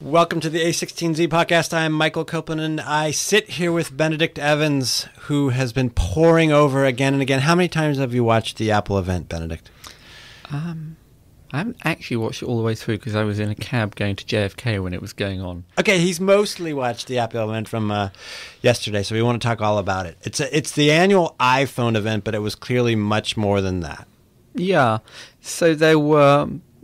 Welcome to the a16z podcast. I'm Michael Copeland, and I sit here with Benedict Evans, who has been poring over again and again. How many times have you watched the Apple event, Benedict? I haven't actually watched it all the way through because I was in a cab going to JFK when it was going on. Okay, he's mostly watched the Apple event from yesterday, so we want to talk all about it. It's the annual iPhone event, but it was clearly much more than that. Yeah, so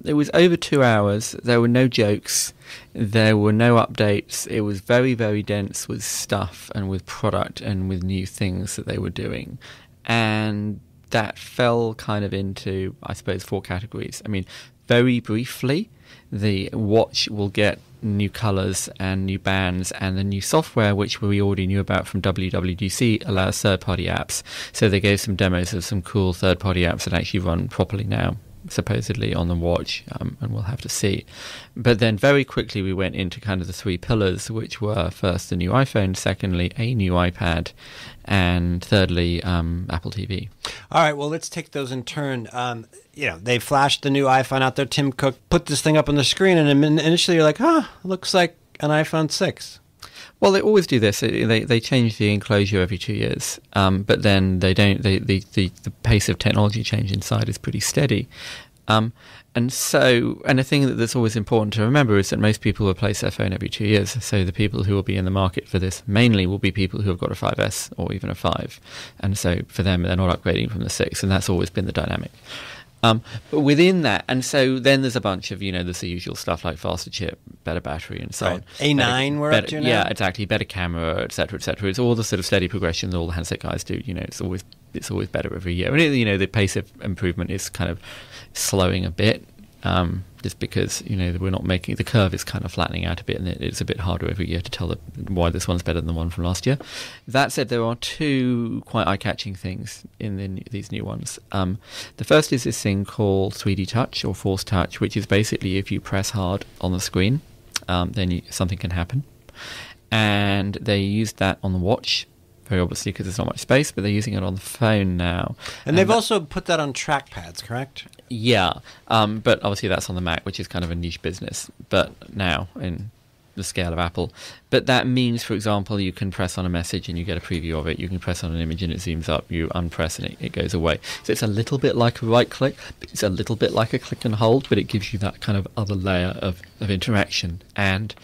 it was over 2 hours. There were no jokes. There were no updates. It was very, very dense with stuff and with product and with new things that they were doing. And that fell kind of into, I suppose, 4 categories. I mean, very briefly, the watch will get new colors and new bands, and the new software, which we already knew about from WWDC, allows third-party apps. So they gave some demos of some cool third-party apps that actually run properly now, supposedly on the watch, and we'll have to see. But then very quickly we went into kind of the 3 pillars, which were first the new iPhone, secondly a new iPad, and thirdly Apple TV. All right, well, let's take those in turn. They flashed the new iPhone out there. Tim Cook put this thing up on the screen, and initially you're like, looks like an iPhone 6. Well, they always do this. They change the enclosure every 2 years, but then they don't. The pace of technology change inside is pretty steady, and the thing that's always important to remember is that most people replace their phone every 2 years. So the people who will be in the market for this mainly will be people who have got a 5S or even a 5, and so for them they're not upgrading from the 6, and that's always been the dynamic. But within that, and so then there's a bunch of, there's the usual stuff like faster chip, better battery, and so on. A9 we're up to now? Yeah, exactly. Better camera, et cetera, et cetera. It's all the sort of steady progression that all the handset guys do. It's always better every year. And, the pace of improvement is kind of slowing a bit, just because, we're not making, the curve is kind of flattening out a bit, and it's a bit harder every year to tell why this one's better than the one from last year. That said, there are 2 quite eye-catching things in these new ones. The first is this thing called 3D touch or force touch, which is basically if you press hard on the screen, then something can happen. And they used that on the watch, very obviously because there's not much space, but they're using it on the phone now. And they've also put that on trackpads, correct? Yeah, but obviously that's on the Mac, which is kind of a niche business, but now in the scale of Apple. But that means, for example, you can press on a message and you get a preview of it. You can press on an image and it zooms up. You unpress and it goes away. So it's a little bit like a right click, but it's a little bit like a click and hold, but it gives you that kind of other layer of interaction. And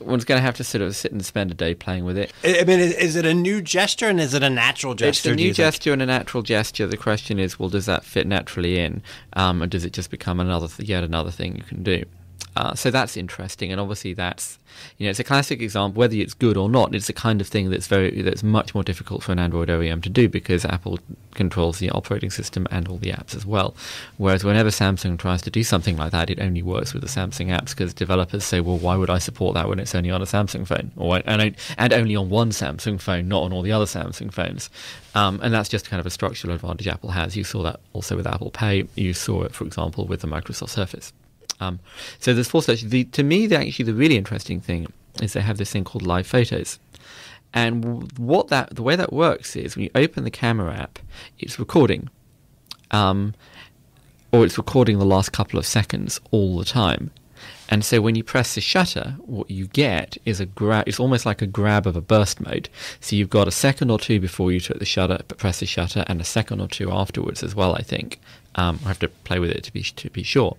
one's going to have to sort of sit and spend a day playing with it. I mean, is it a new gesture and is it a natural gesture? It's a new gesture and a natural gesture. The question is, well, does that fit naturally in? Or does it just become yet another thing you can do? So that's interesting, and obviously that's, it's a classic example. Whether it's good or not, it's the kind of thing that's much more difficult for an Android OEM to do because Apple controls the operating system and all the apps as well. Whereas whenever Samsung tries to do something like that, it only works with the Samsung apps because developers say, well, why would I support that when it's only on a Samsung phone, and only on one Samsung phone, not on all the other Samsung phones? And that's just kind of a structural advantage Apple has. You saw that also with Apple Pay. You saw it, for example, with the Microsoft Surface. So there's force touch. To me, the really interesting thing is they have this thing called live photos. And the way that works is when you open the camera app, it's recording. Or it's recording the last couple of seconds all the time. And so when you press the shutter, what you get is it's almost like a grab of a burst mode. So you've got a second or 2 before you press the shutter, and a second or 2 afterwards as well, I think. I have to play with it to be sure.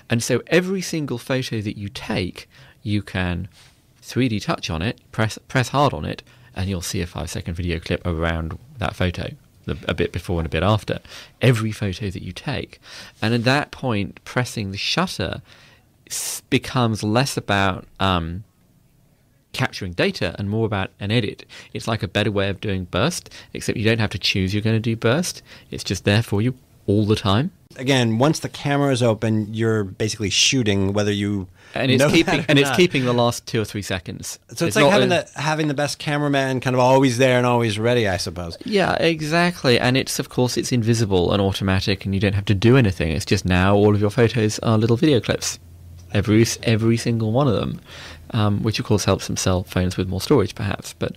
And so every single photo that you take, you can 3D touch on it, press hard on it, and you'll see a 5-second video clip around that photo, a bit before and a bit after. Every photo that you take. And at that point, pressing the shutter becomes less about capturing data and more about an edit. It's like a better way of doing burst, except you don't have to choose you're going to do burst. It's just there for you all the time. Again, once the camera is open, you're basically shooting whether you it's keeping the last 2 or 3 seconds. So it's like having the best cameraman kind of always there and always ready, I suppose. Yeah, exactly. And it's invisible and automatic, and you don't have to do anything. It's just now all of your photos are little video clips. Every single one of them, which of course helps them sell phones with more storage, perhaps. But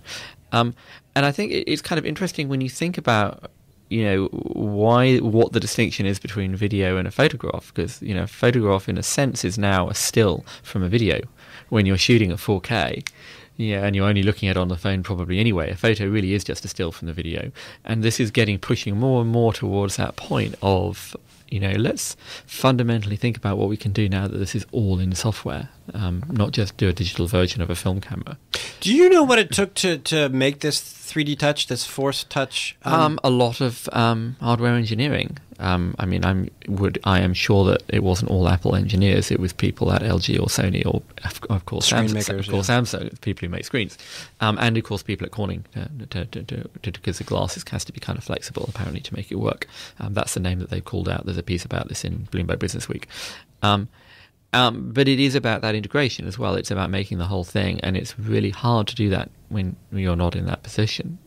and I think it's kind of interesting when you think about what the distinction is between video and a photograph, because a photograph in a sense is now a still from a video. When you're shooting at 4K, and you're only looking at it on the phone probably anyway, a photo really is just a still from the video. And this is pushing more and more towards that point of, let's fundamentally think about what we can do now that this is all in software, not just do a digital version of a film camera. Do you know what it took to make this 3D touch, this Force Touch? A lot of hardware engineering. I am sure that it wasn't all Apple engineers. It was people at LG or Sony or, of course, Samsung, people who make screens, and of course people at Corning, because the glass has to be kind of flexible apparently to make it work. That's the name that they've called out. There's a piece about this in Bloomberg Business Week. But it is about that integration as well. It's about making the whole thing, and it's really hard to do that when you're not in that position.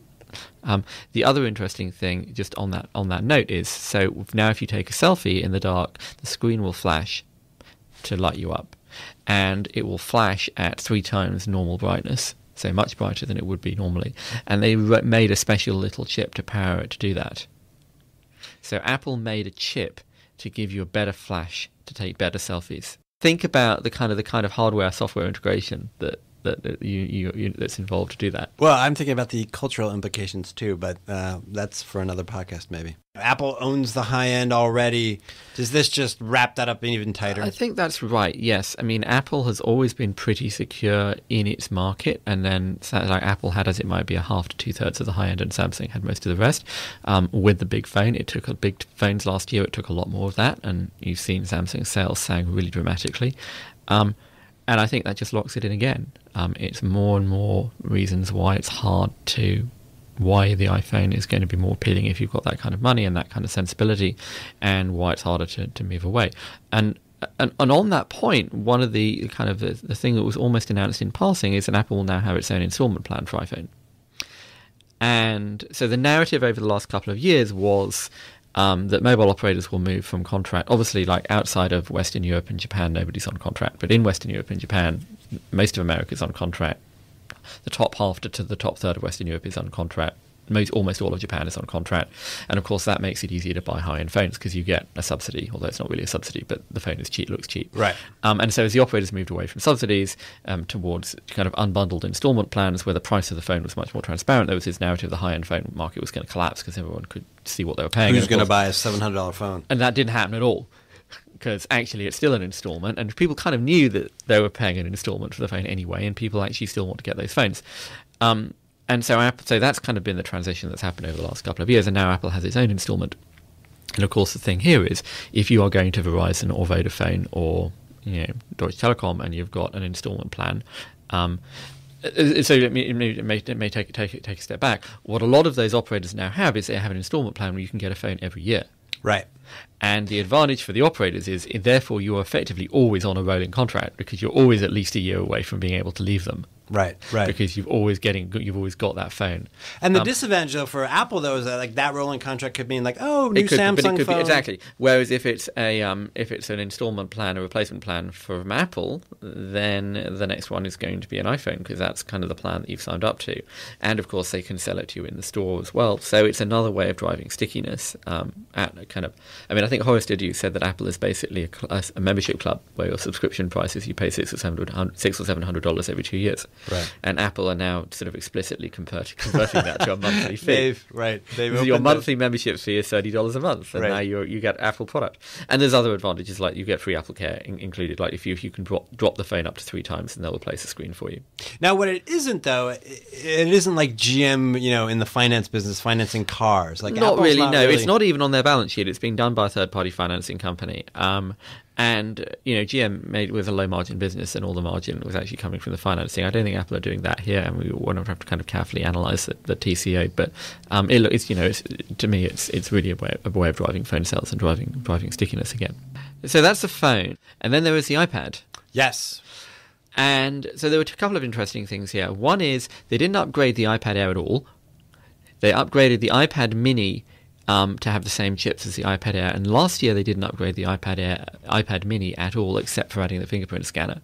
The other interesting thing, just on that note, is so now if you take a selfie in the dark, the screen will flash to light you up, and it will flash at 3 times normal brightness, so much brighter than it would be normally. And they made a special little chip to power it to do that. So Apple made a chip to give you a better flash to take better selfies. Think about the kind of hardware software integration that's involved to do that. Well, I'm thinking about the cultural implications too, but that's for another podcast maybe. Apple owns the high end already. Does this just wrap that up even tighter? I think that's right, yes. I mean, Apple has always been pretty secure in its market, and then like Apple had, as it might be, a half to 2/3 of the high end, and Samsung had most of the rest. With the big phone, it took big phones last year, it took a lot more of that, and you've seen Samsung's sales sag really dramatically. And I think that just locks it in again. It's more and more reasons why why the iPhone is going to be more appealing if you've got that kind of money and that kind of sensibility, and why it's harder to move away. And on that point, one of the kind of the thing that was almost announced in passing is that Apple will now have its own installment plan for iPhone. And so the narrative over the last couple of years was that mobile operators will move from contract. Obviously, like outside of Western Europe and Japan, nobody's on contract. But in Western Europe and Japan, most of America's on contract. The top half to the top third of Western Europe is on contract. Almost all of Japan is on contract. And of course, that makes it easier to buy high-end phones because you get a subsidy, although it's not really a subsidy, but the phone is cheap, looks cheap. Right. And so as the operators moved away from subsidies towards kind of unbundled installment plans where the price of the phone was much more transparent, there was this narrative the high-end phone market was going to collapse because everyone could see what they were paying. Who's going to buy a $700 phone? And that didn't happen at all, because actually it's still an installment, and people kind of knew that they were paying an installment for the phone anyway, and people actually still want to get those phones. And so that's kind of been the transition that's happened over the last couple of years, and now Apple has its own installment. And of course, the thing here is, if you are going to Verizon or Vodafone or Deutsche Telekom and you've got an installment plan, so let me take a step back. What a lot of those operators now have is they have an installment plan where you can get a phone every year. Right. And the advantage for the operators is, therefore, you are effectively always on a rolling contract because you're always at least a year away from being able to leave them. Right. Because you've always got that phone. And the disadvantage, though, for Apple, though, is that that rolling contract could mean new Samsung phone. Exactly. Whereas if it's an installment plan, a replacement plan from Apple, then the next one is going to be an iPhone, because that's kind of the plan that you've signed up to. And of course, they can sell it to you in the store as well. So it's another way of driving stickiness. I think Horace Didiu said that Apple is basically a membership club where your subscription price is you pay $600 or $700 every 2 years. Right. And Apple are now sort of explicitly converting that to a monthly fee. They've your monthly membership fee is $30 a month, and now you get Apple product. And there's other advantages, like you get free Apple Care included. Like if you can drop the phone up to 3 times, and they'll replace the screen for you. Now, what it isn't, though, it isn't like GM, in the finance business, financing cars. Like not Apple's really. not No, really... it's not even on their balance sheet. It's being done by a third-party financing company. And GM was a low-margin business, and all the margin was actually coming from the financing. I don't think Apple are doing that here, and we want to have to kind of carefully analyse the TCO. But to me, it's really a way of driving phone sales and driving stickiness again. So that's the phone, and then there was the iPad. Yes. And so there were a couple of interesting things here. One is they didn't upgrade the iPad Air at all. They upgraded the iPad Mini to have the same chips as the iPad Air, and last year they didn't upgrade the iPad Mini at all, except for adding the fingerprint scanner.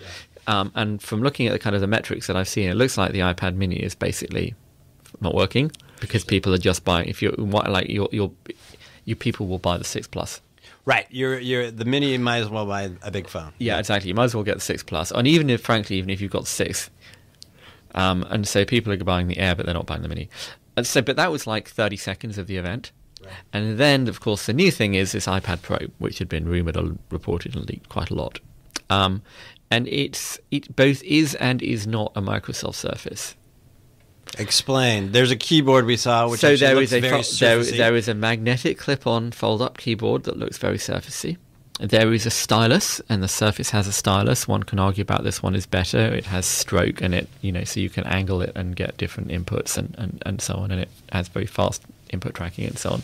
Yeah. And from looking at the metrics that I've seen, it looks like the iPad Mini is basically not working. because people are just buying. If you're like your people will buy the 6 Plus. Right, you're the Mini. You might as well buy a big phone. Yeah, exactly. You might as well get the 6 Plus, and even if you've got the 6, and so people are buying the Air, but they're not buying the Mini. And so, but that was like 30 seconds of the event. Right. And then, of course, the new thing is this iPad Pro, which had been rumoured or reported and leaked quite a lot. And it both is and is not a Microsoft Surface. Explain. There's a keyboard we saw, which looks very surfacey. There is a magnetic clip-on fold-up keyboard that looks very surfacey. There is a stylus, and the Surface has a stylus. One can argue about this one is better. It has stroke, and it, so you can angle it and get different inputs and so on, and it has very fast input tracking and so on.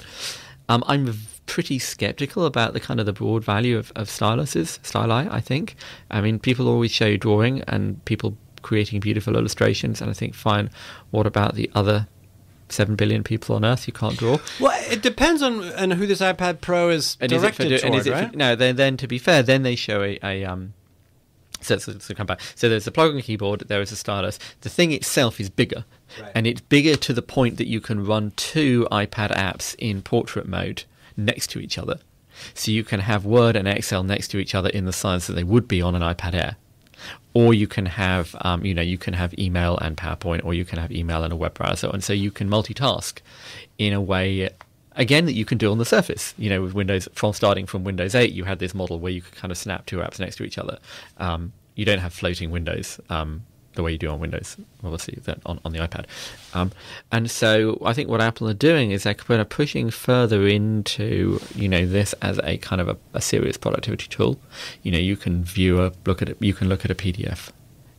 I'm pretty skeptical about the broad value of styli, I think. I mean, people always show drawing and people creating beautiful illustrations, and I think, fine, what about the other 7 billion people on Earth who can't draw? Well, it depends on who this iPad Pro is directed toward, right? No, then to be fair, then they show so come back. So there's a plug-in keyboard, there is a stylus. The thing itself is bigger, right. And it's bigger to the point that you can run 2 iPad apps in portrait mode next to each other. So you can have Word and Excel next to each other in the size that they would be on an iPad Air. Or you can have, you can have email and PowerPoint, or you can have email and a web browser, and so you can multitask in a way, again, that you can do on the Surface. With Windows, starting from Windows 8, you had this model where you could kind of snap 2 apps next to each other. You don't have floating windows the way you do on Windows, obviously, on the iPad. And so I think what Apple are doing is they're kind of pushing further into, this as a kind of a serious productivity tool. You can look at a PDF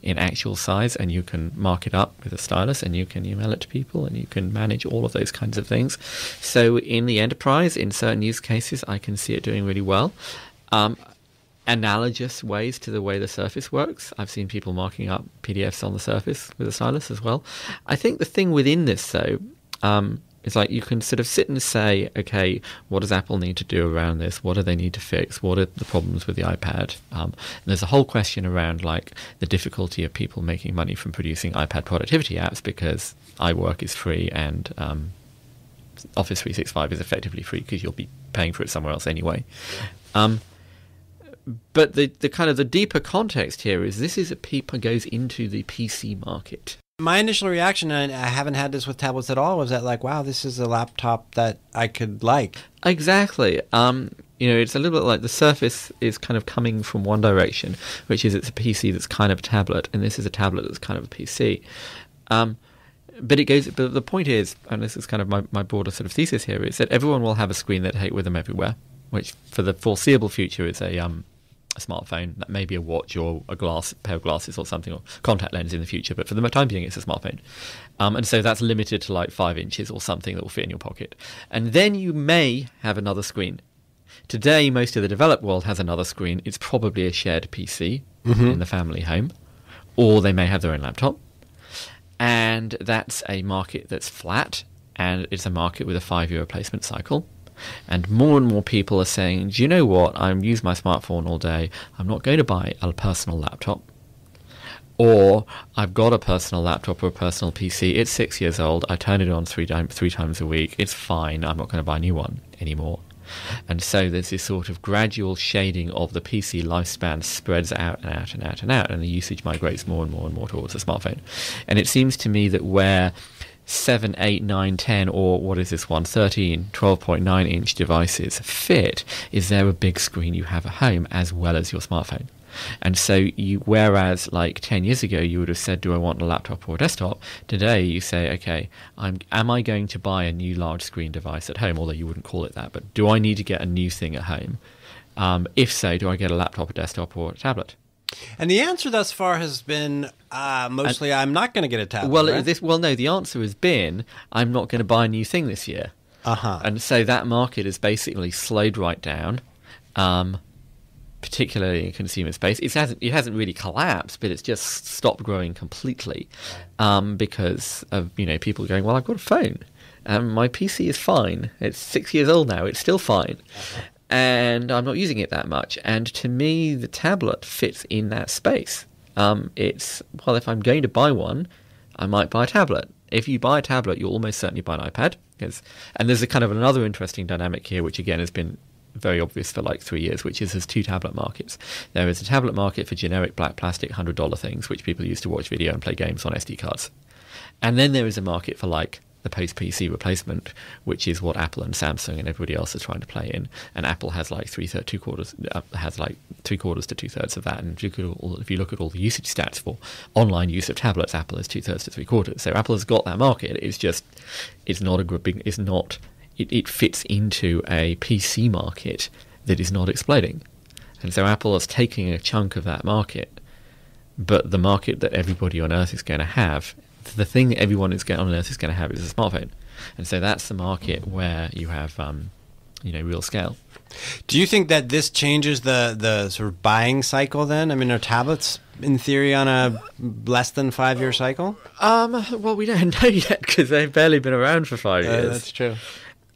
in actual size, and you can mark it up with a stylus, and you can email it to people, and you can manage all of those kinds of things. So in the enterprise, in certain use cases, I can see it doing really well. Analogous ways to the way the Surface works. I've seen people marking up PDFs on the Surface with a stylus as well. I think the thing within this, though, is like you can sort of sit and say, okay, what does Apple need to do around this? What do they need to fix? What are the problems with the iPad? And there's a whole question around like the difficulty of people making money from producing iPad productivity apps, because iWork is free and Office 365 is effectively free because you'll be paying for it somewhere else anyway. But the kind of the deeper context here is this is goes into the PC market. My initial reaction, and I haven't had this with tablets at all, was that like, wow, this is a laptop that I could like. Exactly. It's a little bit like the Surface is kind of coming from one direction, which is it's a PC that's kind of a tablet, and this is a tablet that's kind of a PC. But the point is, and this is kind of my broader sort of thesis here, is that everyone will have a screen that they take with them everywhere, which for the foreseeable future is a smartphone. That may be a watch or a pair of glasses or something, or contact lens in the future, but for the time being it's a smartphone. And so that's limited to like 5 inches or something that will fit in your pocket. And then you may have another screen. Today, most of the developed world has another screen. It's probably a shared PC in the family home, or they may have their own laptop. And that's a market that's flat, and it's a market with a 5-year replacement cycle. And more people are saying, do you know what, I use my smartphone all day, I'm not going to buy a personal laptop. Or I've got a personal laptop or a personal PC, it's 6 years old, I turn it on three times a week, it's fine, I'm not going to buy a new one anymore. And so there's this sort of gradual shading of the PC lifespan spreads out and out and out and out, and the usage migrates more and more and more towards the smartphone. And it seems to me that where 7, 8, 9, 10, or what is this one, 13, 12.9 inch devices fit is there a big screen you have at home as well as your smartphone. And so whereas like 10 years ago you would have said, do I want a laptop or a desktop? Today you say, okay, am I going to buy a new large screen device at home? Although you wouldn't call it that, but do I need to get a new thing at home? If so, do I get a laptop, a desktop, or a tablet? And the answer thus far has been mostly I'm not going to get a tablet. Well, right? No, the answer has been I'm not going to buy a new thing this year. And so that market has basically slowed right down, particularly in consumer space. It hasn't really collapsed, but it's just stopped growing completely because of people going, well, I've got a phone. My PC is fine. It's 6 years old now. It's still fine. And I'm not using it that much. And to me, the tablet fits in that space. If I'm going to buy one, I might buy a tablet. If you buy a tablet, you'll almost certainly buy an iPad. And there's a kind of another interesting dynamic here, which again has been very obvious for like 3 years, which is there's two tablet markets. There is a tablet market for generic black plastic $100 things, which people use to watch video and play games on SD cards. And then there is a market for like the post-PC replacement, which is what Apple and Samsung and everybody else is trying to play in. And Apple has like three quarters to 2/3 of that. And if you look at all the usage stats for online use of tablets, Apple is 2/3 to 3/4. So Apple has got that market. It's not a big. It's not. It fits into a PC market that is not exploding, and so Apple is taking a chunk of that market. But the market that everybody on Earth is going to have. The thing that everyone on Earth is going to have is a smartphone, and so that's the market where you have, real scale. Do you think that this changes the sort of buying cycle? Then, I mean, are tablets in theory on a less than 5-year cycle? Well, we don't know yet because they've barely been around for 5 years. That's true.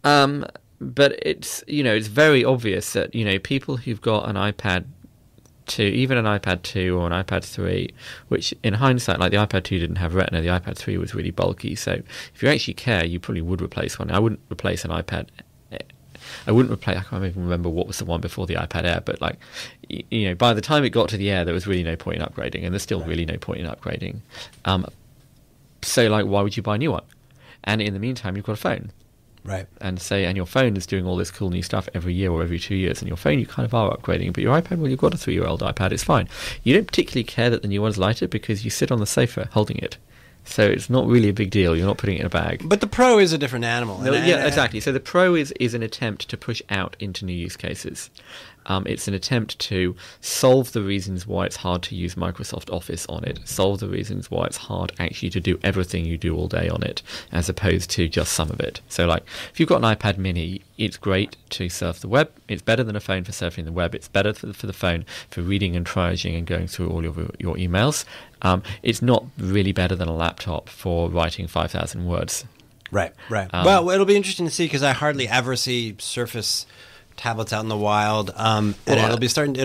But it's it's very obvious that people who've got an iPad 2, even an iPad 2 or an iPad 3, which in hindsight, like the iPad 2 didn't have Retina, the iPad 3 was really bulky. So if you actually care, you probably would replace one. I wouldn't replace an iPad. I can't even remember what was the one before the iPad Air, but like, by the time it got to the Air, there was really no point in upgrading, and there's still really no point in upgrading. So like, why would you buy a new one? And in the meantime, you've got a phone. Right. And your phone is doing all this cool new stuff every year or every 2 years, and your phone you kind of are upgrading, but your iPad, well, you've got a 3-year-old iPad, it's fine. You don't particularly care that the new one's lighter because you sit on the sofa holding it. So it's not really a big deal. You're not putting it in a bag. But the Pro is a different animal. Exactly. So the Pro is an attempt to push out into new use cases. It's an attempt to solve the reasons why it's hard to use Microsoft Office on it, solve the reasons why it's hard actually to do everything you do all day on it, as opposed to just some of it. So like, if you've got an iPad mini, it's great to surf the web. It's better than a phone for surfing the web. It's better for the phone for reading and triaging and going through all your emails. It's not really better than a laptop for writing 5,000 words. Right. Well, it'll be interesting to see because I hardly ever see Surface tablets out in the wild, and it'll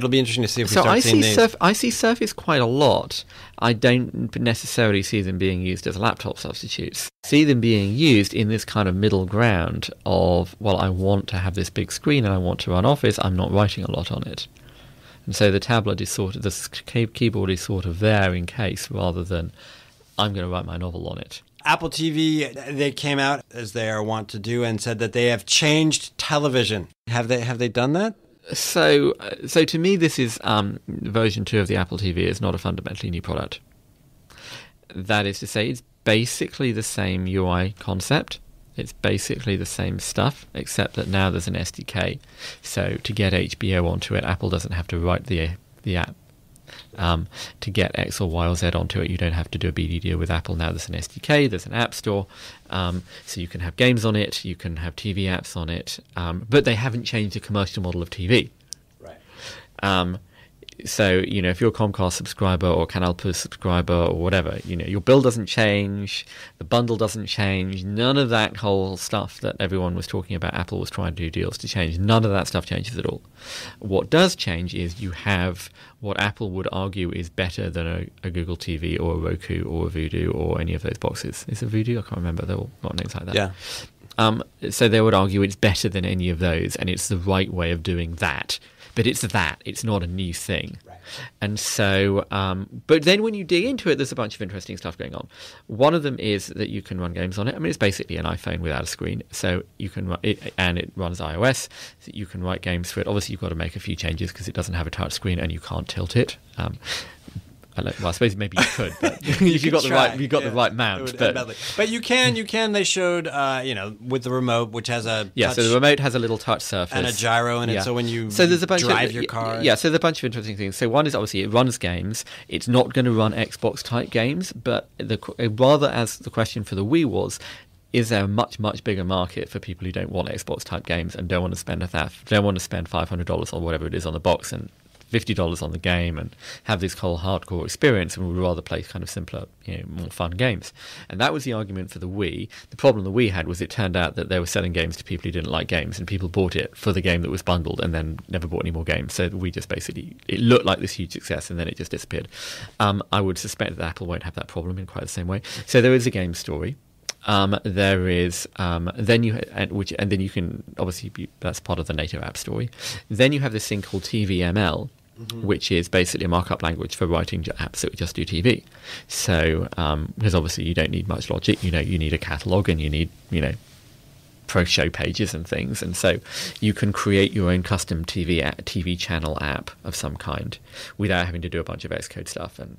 be interesting to see if we start seeing these. I see Surface quite a lot. I don't necessarily see them being used as laptop substitutes. I see them being used in this kind of middle ground of, well, I want to have this big screen and I want to run Office. I'm not writing a lot on it. And so the tablet is the keyboard is sort of there in case, rather than I'm going to write my novel on it. Apple TV, they came out, as they are wont to do, and said that they have changed television. Have they done that? So to me, this is version 2 of the Apple TV. It's not a fundamentally new product. That is to say, it's basically the same UI concept. It's basically the same stuff, except that now there's an SDK. So to get HBO onto it, Apple doesn't have to write the app. To get X or Y or Z onto it, you don't have to do a BD deal with Apple. Now there's an SDK, there's an app store, so you can have games on it, you can have TV apps on it, but they haven't changed the commercial model of TV. Right. So, if you're a Comcast subscriber or Canal Plus subscriber or whatever, your bill doesn't change, the bundle doesn't change, none of that whole stuff that everyone was talking about Apple was trying to do deals to change, none of that stuff changes at all. What does change is you have what Apple would argue is better than a Google TV or a Roku or a Vudu or any of those boxes. Is it Vudu? I can't remember. They're all got names like that. Yeah. So they would argue it's better than any of those, and it's the right way of doing that. But it's not a new thing. Right. And so, but then when you dig into it, there's a bunch of interesting stuff going on. One of them is that you can run games on it. I mean, it's basically an iPhone without a screen. So you can run it, and it runs iOS. So you can write games for it. Obviously, you've got to make a few changes because it doesn't have a touch screen and you can't tilt it. Well, I suppose maybe you could, but if you got the right mount. But you can. They showed, with the remote, which has a touch, so the remote has a little touch surface and a gyro in it. So when you drive your car, so there's a bunch of interesting things. So one is obviously it runs games. It's not going to run Xbox type games, but rather as the question for the Wii was, is there a much, much bigger market for people who don't want Xbox type games and don't want to spend $500 or whatever it is on the box and $50 on the game and have this whole hardcore experience, and would rather play kind of simpler, more fun games. And that was the argument for the Wii. The problem the Wii had was it turned out that they were selling games to people who didn't like games, and people bought it for the game that was bundled and then never bought any more games. So we just basically, it looked like this huge success and then it just disappeared. I would suspect that Apple won't have that problem in quite the same way. So there is a game story. There is then you can obviously that's part of the native app story. Then you have this thing called TVML, which is basically a markup language for writing apps that just do TV. So because obviously you don't need much logic, you need a catalog and you need pro show pages and things, and so you can create your own custom TV channel app of some kind without having to do a bunch of Xcode stuff. And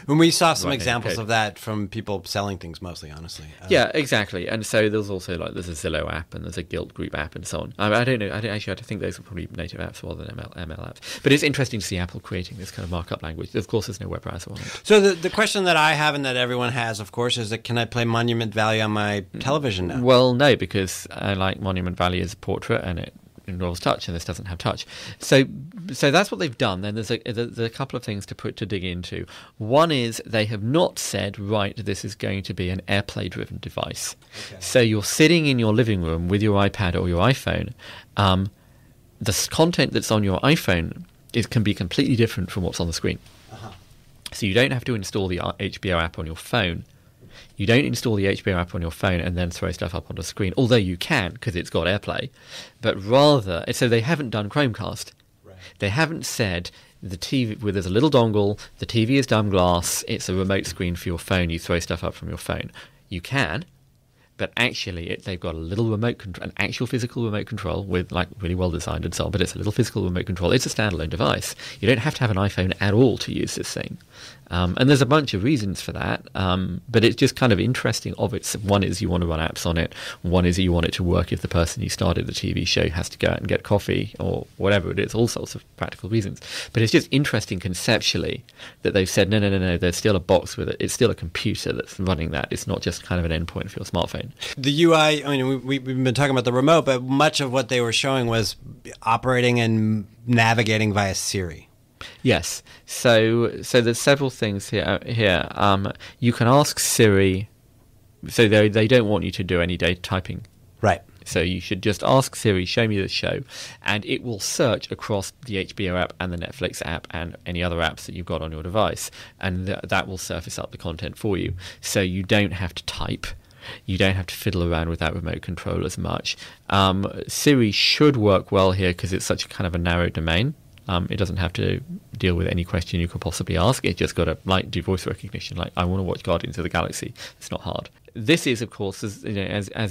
when we saw some examples of that from people selling things, mostly, honestly. Yeah, exactly. And so there's also there's a Zillow app and there's a Guild Group app and so on. I don't know. I think those are probably native apps rather than ML apps. But it's interesting to see Apple creating this kind of markup language. Of course, there's no web browser on it. So the question that I have and that everyone has, of course, is that can I play Monument Valley on my television now? Well, no, because Monument Valley is a portrait and it involves touch, and this doesn't have touch. So that's what they've done. Then there's a couple of things to dig into. One is they have not said, right, this is going to be an AirPlay-driven device. Okay. So you're sitting in your living room with your iPad or your iPhone. The content that's on your iPhone can be completely different from what's on the screen. Uh-huh. So you don't have to install the HBO app on your phone. You don't install the HBO app on your phone and then throw stuff up on the screen, although you can because it's got AirPlay. But rather, so they haven't done Chromecast. Right. They haven't said the TV, where there's a little dongle, the TV is dumb glass, it's a remote screen for your phone, you throw stuff up from your phone. You can, but actually they've got a little remote control, an actual physical remote control with really well designed and so on, but it's a little physical remote control. It's a standalone device. You don't have to have an iPhone at all to use this thing. And there's a bunch of reasons for that, but it's just kind of interesting of it. One is you want to run apps on it. One is you want it to work if the person who started the TV show has to go out and get coffee or whatever it is, all sorts of practical reasons. But it's just interesting conceptually that they've said, no, there's still a box with it. It's still a computer that's running that. It's not just kind of an endpoint for your smartphone. The UI, I mean, we've been talking about the remote, but much of what they were showing was operating and navigating via Siri. Yes. So there's several things here. You can ask Siri. So they don't want you to do any data typing. Right. So you should just ask Siri, show me the show, and it will search across the HBO app and the Netflix app and any other apps that you've got on your device, and that will surface up the content for you. So you don't have to type. You don't have to fiddle around with that remote control as much. Siri should work well here because it's such a kind of a narrow domain. It doesn't have to deal with any question you could possibly ask. It's just got to do voice recognition. I want to watch Guardians of the Galaxy. It's not hard. This is, of course, as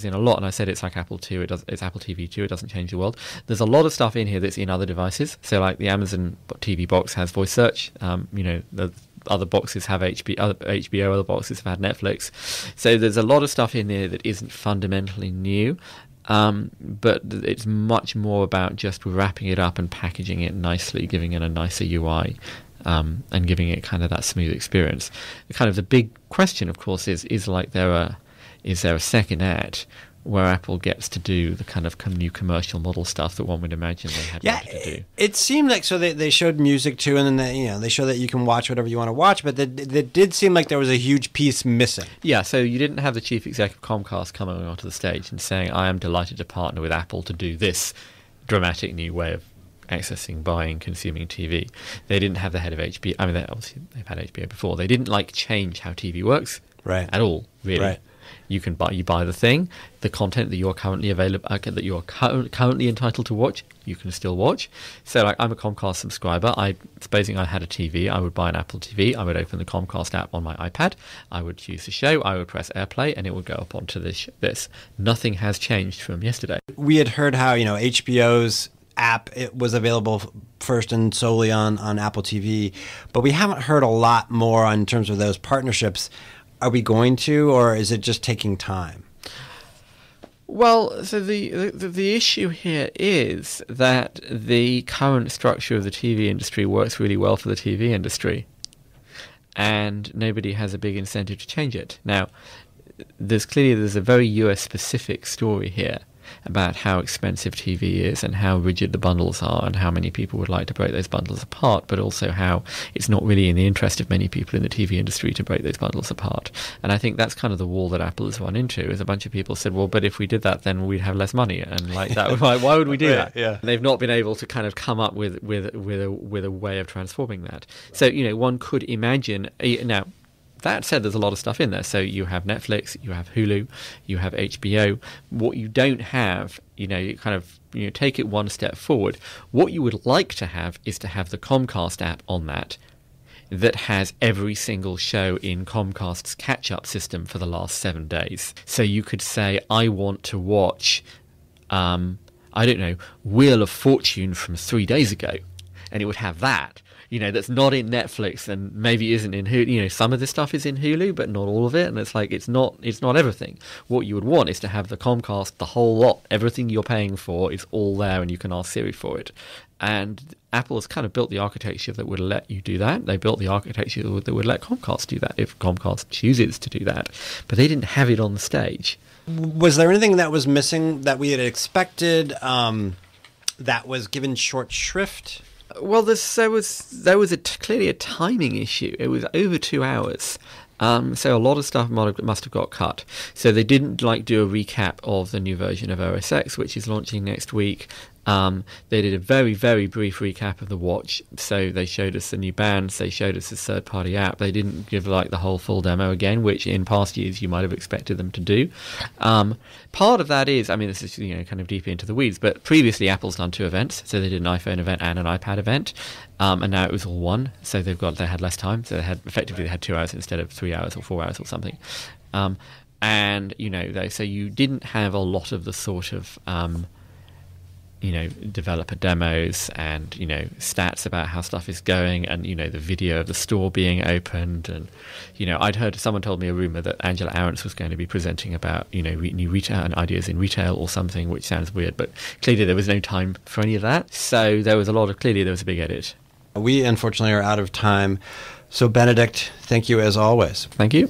in a lot, and I said it's like Apple 2. It's Apple TV 2. It doesn't change the world. There's a lot of stuff in here that's in other devices. So like the Amazon TV box has voice search. The other boxes have HBO. Other boxes have had Netflix. So there's a lot of stuff in there that isn't fundamentally new. But it's much more about just wrapping it up and packaging it nicely, giving it a nicer UI, and giving it kind of that smooth experience. The big question, of course, is there a second act where Apple gets to do the kind of new commercial model stuff that one would imagine they had wanted to do? It seemed like they showed music too, and then they show that you can watch whatever you want to watch, but that did seem like there was a huge piece missing. Yeah, so you didn't have the chief executive of Comcast coming onto the stage and saying, I am delighted to partner with Apple to do this dramatic new way of accessing, buying, consuming TV. They didn't have the head of HBO. I mean, they've had HBO before. They didn't change how TV works at all, really. Right. You buy the thing, the content that you're currently that you're currently entitled to watch, you can still watch. So I'm a Comcast subscriber. Supposing I had a TV, I would buy an Apple TV. I would open the Comcast app on my iPad. I would choose the show. I would press AirPlay, and it would go up onto this. Nothing has changed from yesterday. We had heard how HBO's app, it was available first and solely on Apple TV, but we haven't heard a lot more in terms of those partnerships. Are we going to, or is it just taking time? Well, so the issue here is that the current structure of the TV industry works really well for the TV industry, and nobody has a big incentive to change it. Now, there's a very US-specific story here. about how expensive TV is and how rigid the bundles are and how many people would like to break those bundles apart, but also how it's not really in the interest of many people in the TV industry to break those bundles apart. And I think that's kind of the wall that Apple has run into, is a bunch of people said, well, but if we did that, then we'd have less money. And like that, why would we do that? Yeah. And they've not been able to kind of come up with a way of transforming that. So, one could imagine, now, that said, there's a lot of stuff in there. So you have Netflix, you have Hulu, you have HBO. What you don't have, you kind of take it one step forward. What you would like to have is to have the Comcast app on that has every single show in Comcast's catch-up system for the last 7 days. So you could say, I want to watch, Wheel of Fortune from 3 days ago. And it would have that. That's not in Netflix and maybe isn't in Hulu. Some of this stuff is in Hulu, but not all of it. And it's like, it's not everything. What you would want is to have the Comcast, the whole lot, everything you're paying for is all there and you can ask Siri for it. And Apple has kind of built the architecture that would let you do that. They built the architecture that would let Comcast do that if Comcast chooses to do that. But they didn't have it on the stage. Was there anything that was missing that we had expected that was given short shrift? Well, there was clearly a timing issue. It was over 2 hours. So a lot of stuff must have got cut. So they didn't do a recap of the new version of OS X, which is launching next week. They did a very, very brief recap of the watch. So they showed us the new bands, they showed us the third-party app. They didn't give the whole full demo again, which in past years you might have expected them to do. Part of that is, this is kind of deep into the weeds, but previously Apple's done 2 events. So they did an iPhone event and an iPad event, and now it was all one. So they had less time. So they had 2 hours instead of 3 hours or 4 hours or something. And so you didn't have a lot of the sort of developer demos and, stats about how stuff is going and, the video of the store being opened. And, I'd heard, someone told me a rumor that Angela Ahrendts was going to be presenting about, new retail and ideas in retail or something, which sounds weird, but clearly there was no time for any of that. So there was a big edit. We, unfortunately, are out of time. So, Benedict, thank you as always. Thank you.